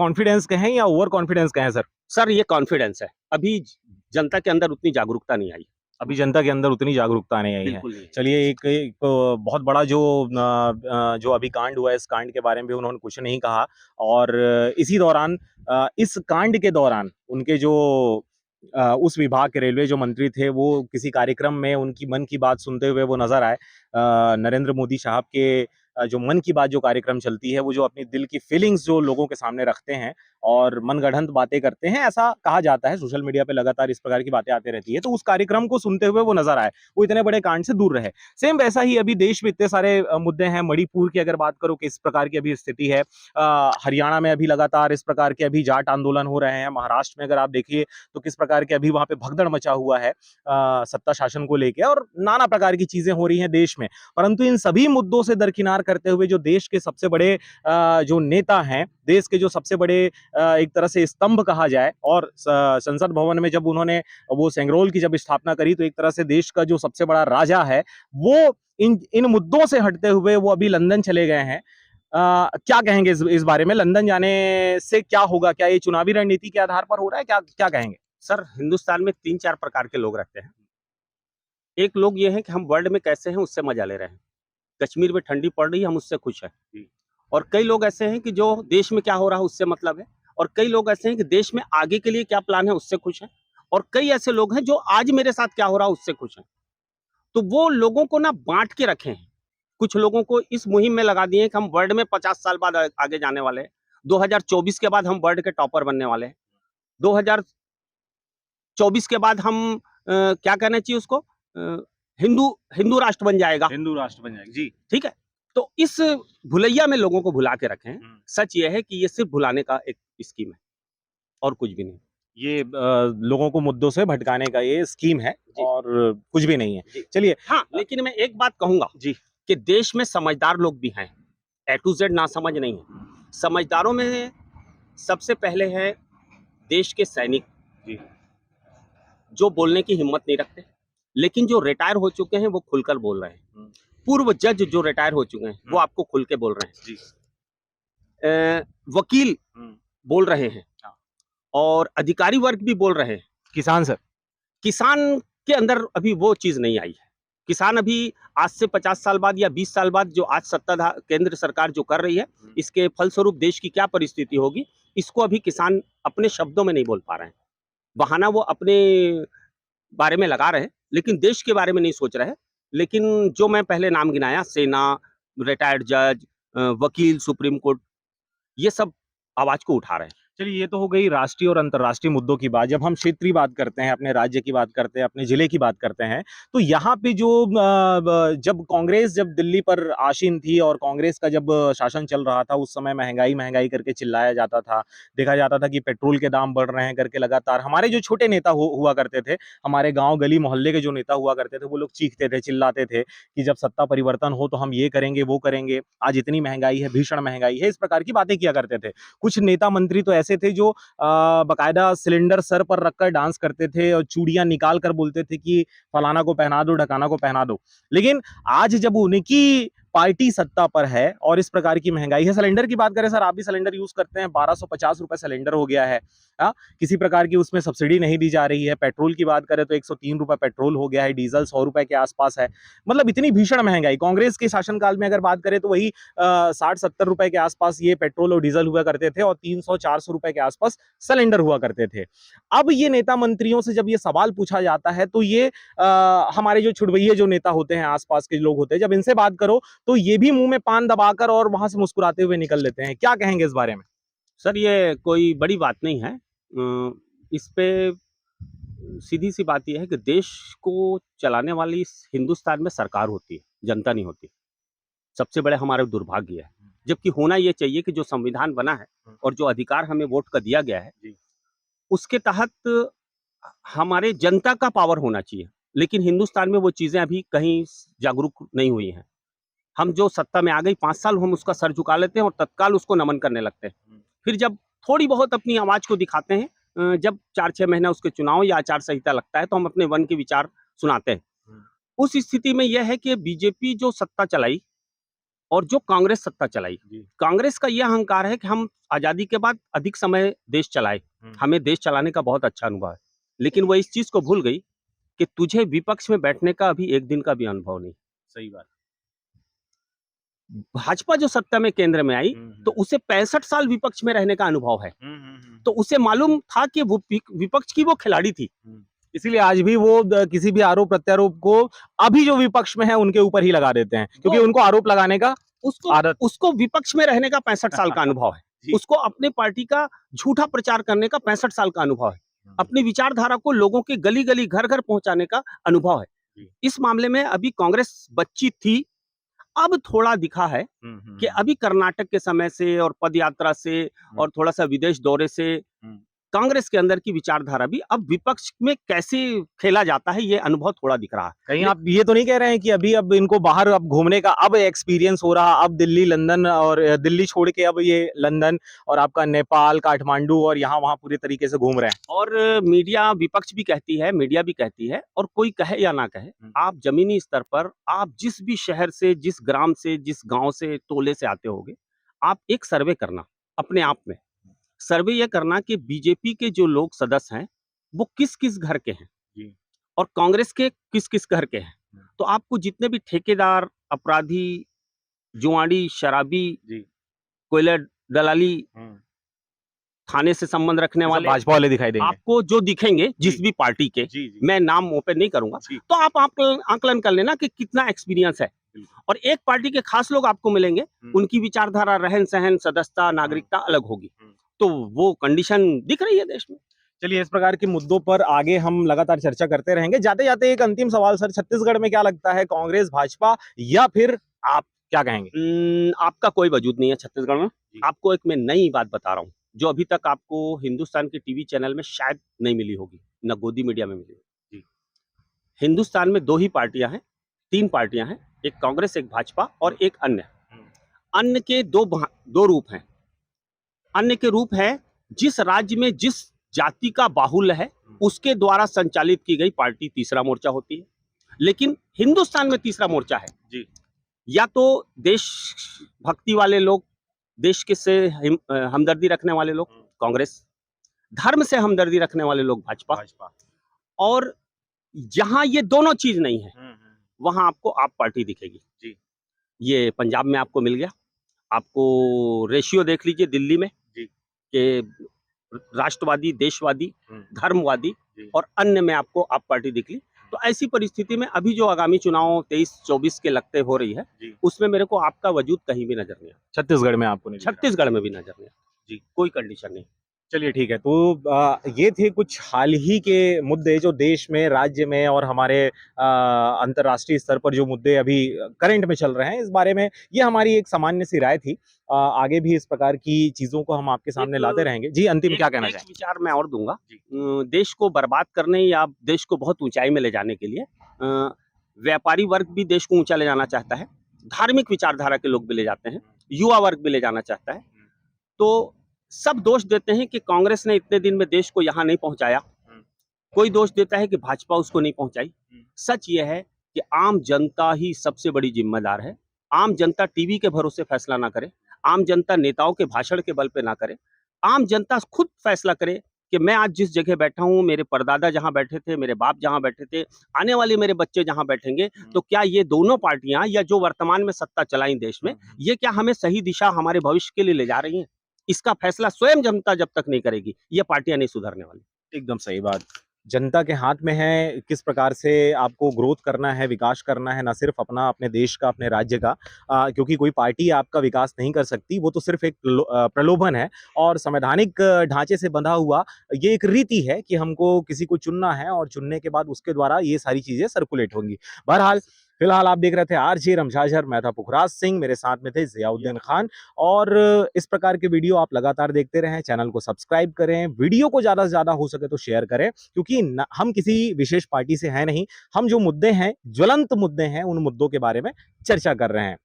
Confidence कहें या over confidence कहें सर? सर ये कॉन्फिडेंस है, अभी जनता के अंदर उतनी जागरूकता नहीं आई। अभी जनता के अंदर उतनी जागरूकता नहीं आई है। बिल्कुल नहीं। चलिए एक बहुत बड़ा जो अभी कांड हुआ है, इस कांड के बारे में भी उन्होंने कुछ नहीं कहा और इसी दौरान इस कांड के दौरान उनके जो उस विभाग के रेलवे जो मंत्री थे, वो किसी कार्यक्रम में उनकी मन की बात सुनते हुए वो नज़र आए। नरेंद्र मोदी साहब के जो मन की बात जो कार्यक्रम चलती है, वो जो अपनी दिल की फीलिंग्स जो लोगों के सामने रखते हैं और मनगढ़ंत बातें करते हैं, ऐसा कहा जाता है। सोशल मीडिया पे लगातार इस प्रकार की बातें आती रहती है, तो उस कार्यक्रम को सुनते हुए वो नज़र आए, वो इतने बड़े कांड से दूर रहे। सेम वैसा ही अभी देश में इतने सारे मुद्दे हैं। मणिपुर की अगर बात करो किस प्रकार की अभी स्थिति है, हरियाणा में अभी लगातार इस प्रकार के अभी जाट आंदोलन हो रहे हैं। महाराष्ट्र में अगर आप देखिए तो किस प्रकार के अभी वहाँ पे भगदड़ मचा हुआ है सत्ता शासन को लेके और नाना प्रकार की चीजें हो रही हैं देश में। परंतु इन सभी मुद्दों से दरकिनार करते हुए जो देश के सबसे बड़े जो नेता हैं, देश के जो सबसे बड़े एक तरह से स्तंभ कहा जाए, और संसद भवन में जब उन्होंने वो सेंग्रोल की जब स्थापना करी तो एक तरह से देश का जो सबसे बड़ा राजा है वो इन मुद्दों से हटते हुए वो अभी लंदन चले गए हैं। क्या कहेंगे इस बारे में? लंदन जाने से क्या होगा? क्या ये चुनावी रणनीति के आधार पर हो रहा है? क्या क्या कहेंगे? सर हिंदुस्तान में 3-4 प्रकार के लोग रहते हैं। एक लोग ये हैं कि हम वर्ल्ड में कैसे हैं उससे मजा ले रहे हैं। कश्मीर में ठंडी पड़ रही है, हम उससे खुश हैं। और कई लोग ऐसे हैं कि जो देश में क्या हो रहा है उससे मतलब है, और कई लोग ऐसे हैं कि देश में आगे के लिए क्या प्लान है उससे खुश हैं, और कई ऐसे लोग हैं जो आज मेरे साथ क्या हो रहा है उससे खुश हैं। तो वो लोगों को ना बांट के रखे हैं। कुछ लोगों को इस मुहिम में लगा दिए कि हम वर्ल्ड में 50 साल बाद आगे जाने वाले हैं। 2024 के बाद हम वर्ल्ड के टॉपर बनने वाले हैं। 2024 के बाद हम क्या कहना चाहिए उसको, हिंदू हिंदू राष्ट्र बन जाएगा। हिंदू राष्ट्र बन जाएगा जी। ठीक है, तो इस भुलैया में लोगों को भुला के रखे हैं। सच ये है कि ये सिर्फ भुलाने का एक स्कीम है और कुछ भी नहीं। ये लोगों को मुद्दों से भटकाने का ये स्कीम है और कुछ भी नहीं है। चलिए, हाँ, लेकिन मैं एक बात कहूंगा जी कि देश में समझदार लोग भी हैं, ए टू जेड ना समझ नहीं है। समझदारों में सबसे पहले है देश के सैनिक जी जो बोलने की हिम्मत नहीं रखते, लेकिन जो रिटायर हो चुके हैं वो खुलकर बोल रहे हैं। पूर्व जज जो रिटायर हो चुके हैं वो आपको खुल के बोल रहे हैं जी। वकील बोल रहे हैं हाँ। और अधिकारी वर्ग भी बोल रहे हैं। किसान सर, किसान के अंदर अभी वो चीज नहीं आई है। किसान अभी आज से 50 साल बाद या 20 साल बाद जो आज सत्ताधार केंद्र सरकार जो कर रही है, इसके फलस्वरूप देश की क्या परिस्थिति होगी, इसको अभी किसान अपने शब्दों में नहीं बोल पा रहे हैं। बहाना वो अपने बारे में लगा रहे हैं, लेकिन देश के बारे में नहीं सोच रहे हैं। लेकिन जो मैं पहले नाम गिनाया, सेना, रिटायर्ड जज, वकील, सुप्रीम कोर्ट, ये सब आवाज को उठा रहे हैं। चलिए ये तो हो गई राष्ट्रीय और अंतर्राष्ट्रीय मुद्दों की बात। जब हम क्षेत्रीय बात करते हैं, अपने राज्य की बात करते हैं, अपने जिले की बात करते हैं, तो यहाँ पे जो जब कांग्रेस जब दिल्ली पर आसीन थी और कांग्रेस का जब शासन चल रहा था, उस समय महंगाई महंगाई करके चिल्लाया जाता था, देखा जाता था कि पेट्रोल के दाम बढ़ रहे हैं करके लगातार। हमारे जो छोटे नेता हुआ करते थे, हमारे गाँव गली मोहल्ले के जो नेता हुआ करते थे, वो लोग चीखते थे, चिल्लाते थे कि जब सत्ता परिवर्तन हो तो हम ये करेंगे, वो करेंगे, आज इतनी महंगाई है, भीषण महंगाई है, इस प्रकार की बातें किया करते थे। कुछ नेता मंत्री तो ऐसे थे जो बकायदा सिलेंडर सर पर रखकर डांस करते थे और चूड़ियां निकाल कर बोलते थे कि फलाना को पहना दो, ढकाना को पहना दो। लेकिन आज जब उनकी पार्टी सत्ता पर है और इस प्रकार की महंगाई है, सिलेंडर की बात करें सर, आप भी सिलेंडर यूज करते हैं, 1250 रुपए सिलेंडर हो गया है। किसी प्रकार की उसमें सब्सिडी नहीं दी जा रही है। पेट्रोल की बात करें तो 103 रुपए पेट्रोल हो गया है, डीजल 100 रुपए के आसपास है। मतलब इतनी भीषण महंगाई। कांग्रेस के शासनकाल में अगर बात करें तो वही 60-70 रुपए के आसपास ये पेट्रोल और डीजल हुआ करते थे और 300-400 रुपए के आसपास सिलेंडर हुआ करते थे। अब ये नेता मंत्रियों से जब ये सवाल पूछा जाता है तो ये हमारे जो छुड़वैये जो नेता होते हैं, आसपास के लोग होते हैं, जब इनसे बात करो तो ये भी मुंह में पान दबाकर और वहां से मुस्कुराते हुए निकल लेते हैं। क्या कहेंगे इस बारे में? सर ये कोई बड़ी बात नहीं है। इस पे सीधी सी बात यह है कि देश को चलाने वाली हिंदुस्तान में सरकार होती है, जनता नहीं होती। सबसे बड़े हमारे दुर्भाग्य है। जबकि होना ये चाहिए कि जो संविधान बना है और जो अधिकार हमें वोट का दिया गया है, उसके तहत हमारे जनता का पावर होना चाहिए। लेकिन हिंदुस्तान में वो चीजें अभी कहीं जागरूक नहीं हुई हैं। हम जो सत्ता में आ गई 5 साल, हम उसका सर झुका लेते हैं और तत्काल उसको नमन करने लगते हैं। फिर जब थोड़ी बहुत अपनी आवाज को दिखाते हैं, जब 4-6 महीना उसके चुनाव या आचार संहिता लगता है, तो हम अपने मन के विचार सुनाते हैं। उस स्थिति में यह है कि बीजेपी जो सत्ता चलाई, और जो कांग्रेस सत्ता चलाई, जी। कांग्रेस का यह अहंकार है कि हम आजादी के बाद अधिक समय देश चलाए, हमें देश चलाने का बहुत अच्छा अनुभव है, लेकिन वो इस चीज को भूल गई कि तुझे विपक्ष में बैठने का अभी एक दिन का भी अनुभव नहीं। सही बात। भाजपा जो सत्ता में केंद्र में आई, तो उसे 65 साल विपक्ष में रहने का अनुभव है, तो उसे मालूम था कि वो विपक्ष की वो खिलाड़ी थी। इसीलिए आज भी वो किसी भी आरोप प्रत्यारोप को अभी जो विपक्ष में है उनके ऊपर ही लगा देते हैं, क्योंकि उनको आरोप लगाने का आदत। उसको विपक्ष में रहने का 65 साल का अनुभव है, जी। उसको अपने पार्टी का झूठा प्रचार करने का 65 साल का अनुभव है, अपनी विचारधारा को लोगों के गली गली घर घर पहुंचाने का अनुभव है। जी। इस मामले में अभी कांग्रेस बच्ची थी, अब थोड़ा दिखा है कि अभी कर्नाटक के समय से और पदयात्रा से और थोड़ा सा विदेश दौरे से कांग्रेस के अंदर की विचारधारा भी अब विपक्ष में कैसे खेला जाता है, ये अनुभव थोड़ा दिख रहा है। कहीं आप ये तो नहीं कह रहे हैं कि अभी अब इनको बाहर अब घूमने का अब एक्सपीरियंस हो रहा, अब दिल्ली लंदन और दिल्ली छोड़ के अब ये लंदन और आपका नेपाल काठमांडू और यहाँ वहाँ पूरे तरीके से घूम रहे हैं? और मीडिया, विपक्ष भी कहती है, मीडिया भी कहती है, और कोई कहे या ना कहे, आप जमीनी स्तर पर आप जिस भी शहर से, जिस ग्राम से, जिस गांव से, टोले से आते होगे, आप एक सर्वे करना अपने आप में। सर्वे यह करना कि बीजेपी के जो लोग सदस्य हैं वो किस किस घर के हैं जी। और कांग्रेस के किस किस घर के हैं, तो आपको जितने भी ठेकेदार, अपराधी, जुआड़ी, शराबी, कोयला दलाली, थाने से संबंध रखने वाले भाजपा वाले दिखाई देंगे आपको जो दिखेंगे जिस भी पार्टी के, मैं नाम ओपन नहीं करूंगा, तो आप आकलन कर लेना कि कितना एक्सपीरियंस है। और एक पार्टी के खास लोग आपको मिलेंगे, उनकी विचारधारा, रहन सहन, सदस्यता, नागरिकता अलग होगी, तो वो कंडीशन दिख रही है देश में। चलिए, इस प्रकार के मुद्दों पर आगे हम लगातार चर्चा करते रहेंगे। जाते जाते एक अंतिम सवाल सर, छत्तीसगढ़ में क्या लगता है, कांग्रेस, भाजपा या फिर आप क्या कहेंगे? आपका कोई वजूद नहीं है छत्तीसगढ़ में। आपको एक मैं नई बात बता रहा हूँ जो अभी तक आपको हिंदुस्तान के टीवी चैनल में शायद नहीं मिली होगी, न गोदी मीडिया में मिली होगी। हिंदुस्तान में 2 ही पार्टियां हैं, 3 पार्टियां हैं, एक कांग्रेस, एक भाजपा और एक अन्य। अन्य के 2 रूप हैं। अन्य के रूप है जिस राज्य में जिस जाति का बाहुल्य है उसके द्वारा संचालित की गई पार्टी तीसरा मोर्चा होती है, लेकिन हिंदुस्तान में तीसरा मोर्चा है जी। या तो देश भक्ति वाले लोग, देश के से हमदर्दी रखने वाले लोग कांग्रेस, धर्म से हमदर्दी रखने वाले लोग भाजपा, और जहां ये दोनों चीज नहीं है वहां आपको आप पार्टी दिखेगी जी। ये पंजाब में आपको मिल गया, आपको रेशियो देख लीजिए दिल्ली में कि राष्ट्रवादी, देशवादी, धर्मवादी और अन्य में आपको आप पार्टी दिख ली। तो ऐसी परिस्थिति में अभी जो आगामी चुनाव 23-24 के लगते हो रही है, उसमें मेरे को आपका वजूद कहीं भी नजर नहीं आता। छत्तीसगढ़ में आपको नहीं? छत्तीसगढ़ में भी नजर नहीं आता जी, कोई कंडीशन नहीं। चलिए ठीक है, तो ये थे कुछ हाल ही के मुद्दे जो देश में, राज्य में और हमारे अंतर्राष्ट्रीय स्तर पर जो मुद्दे अभी करंट में चल रहे हैं, इस बारे में ये हमारी एक सामान्य सी राय थी। आगे भी इस प्रकार की चीजों को हम आपके सामने लाते रहेंगे जी। अंतिम क्या कहना चाहेंगे? विचार मैं और दूंगा, देश को बर्बाद करने या देश को बहुत ऊंचाई में ले जाने के लिए व्यापारी वर्ग भी देश को ऊंचा ले जाना चाहता है, धार्मिक विचारधारा के लोग भी ले जाते हैं, युवा वर्ग भी ले जाना चाहता है। तो सब दोष देते हैं कि कांग्रेस ने इतने दिन में देश को यहाँ नहीं पहुंचाया, कोई दोष देता है कि भाजपा उसको नहीं पहुंचाई। सच यह है कि आम जनता ही सबसे बड़ी जिम्मेदार है। आम जनता टीवी के भरोसे फैसला ना करे, आम जनता नेताओं के भाषण के बल पे ना करे, आम जनता खुद फैसला करे कि मैं आज जिस जगह बैठा हूँ, मेरे परदादा जहाँ बैठे थे, मेरे बाप जहाँ बैठे थे, आने वाले मेरे बच्चे जहाँ बैठेंगे, तो क्या ये दोनों पार्टियां या जो वर्तमान में सत्ता चलाई देश में, ये क्या हमें सही दिशा हमारे भविष्य के लिए ले जा रही हैं? इसका फैसला स्वयं जनता जब तक नहीं करेगी, ये पार्टियां नहीं सुधरने वाली। एकदम सही बात। जनता के हाथ में है किस प्रकार से आपको ग्रोथ करना है, विकास करना है, ना सिर्फ अपने देश का, अपने राज्य का, क्योंकि कोई पार्टी आपका विकास नहीं कर सकती, वो तो सिर्फ एक प्रलोभन है और संवैधानिक ढांचे से बंधा हुआ ये एक रीति है कि हमको किसी को चुनना है और चुनने के बाद उसके द्वारा ये सारी चीजें सर्कुलेट होंगी। बहरहाल फिलहाल आप देख रहे थे आरजे रमझाझर, मैं था पुखराज सिंह, मेरे साथ में थे जियाउद्दीन खान। और इस प्रकार के वीडियो आप लगातार देखते रहें, चैनल को सब्सक्राइब करें, वीडियो को ज़्यादा से ज़्यादा हो सके तो शेयर करें, क्योंकि हम किसी विशेष पार्टी से हैं नहीं, हम जो मुद्दे हैं, ज्वलंत मुद्दे हैं, उन मुद्दों के बारे में चर्चा कर रहे हैं।